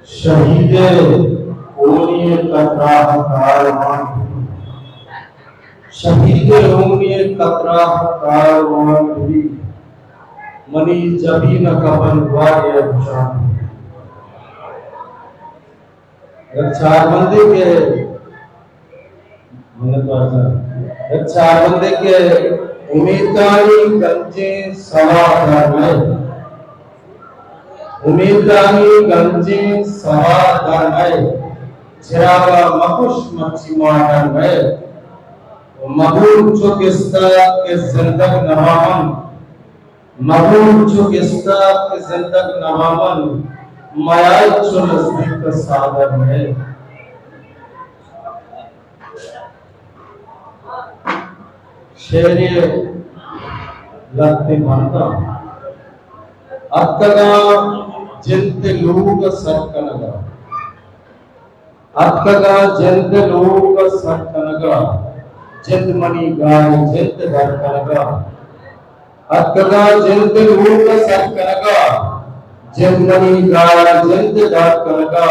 शहीद ओनिए कतराह कारवान, शहीद ओनिए कतराह कारवान भी मनी जबी न कबन वाये जान। चार बंदे के चार बंदे के उम्मीदानी गंजे सवार में, उम्मीदानी गंजे सवार में चिरागा मकुश मच्छी मारन में मबूल चुकिस्ता के जिंदग नवामन, मबूल चुकिस्ता के जिंदग नवामन माया चुनज़दीक सागर में। शेरिए लगते मानता अत्कगा जिंद लोग सरकनगा, अत्कगा जिंद लोग सरकनगा जिंद मनी गाय जिंद धरकनगा, अत्कगा जिंद लोग सरकनगा जिंद मनी गाय जिंद धरकनगा।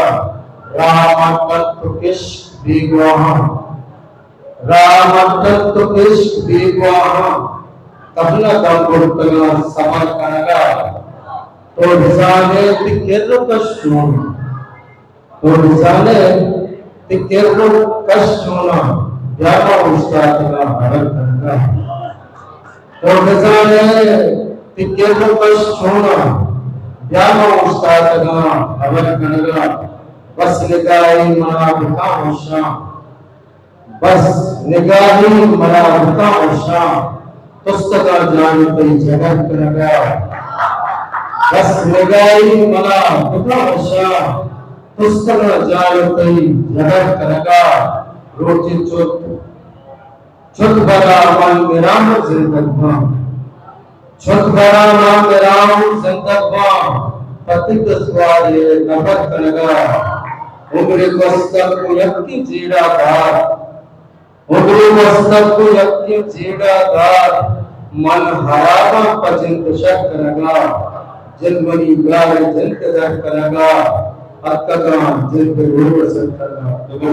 राम तत्व इश्क बेगवाहा, राम तत्व इश्क बेगवाहा कहना दंगुर्तगा समर कनगा। तो रिजाने तिकेरो कश्मोन, तो रिजाने तिकेरो कश्मोना यामा उस्तादगा हरल कनगा। तो रिजाने तिकेरो कश्मोना यामा उस्तादगा हरल कनगा। बस निगाही मना बुका होशा, बस निगाही मना बुका होशा पुस्तका जान कई जगत कनगा। बस निगाही मना बुका होशा पुस्तका जान कई जगत कनगा। रोटी चुत चुत बरा मन मेराम जिंदगवा, चुत बरा मन मेराम जिंदगवा पतित स्वारे नफर कनगा। उम्र वस्तक को यक्की जीड़ा दार, उम्र वस्तक को यक्की जीड़ा दार मन हरावा पचिंत शक कनगा। जिनमनी गाय जिंत दर कनगा अत्कगा जिंत रोग सर कनगा।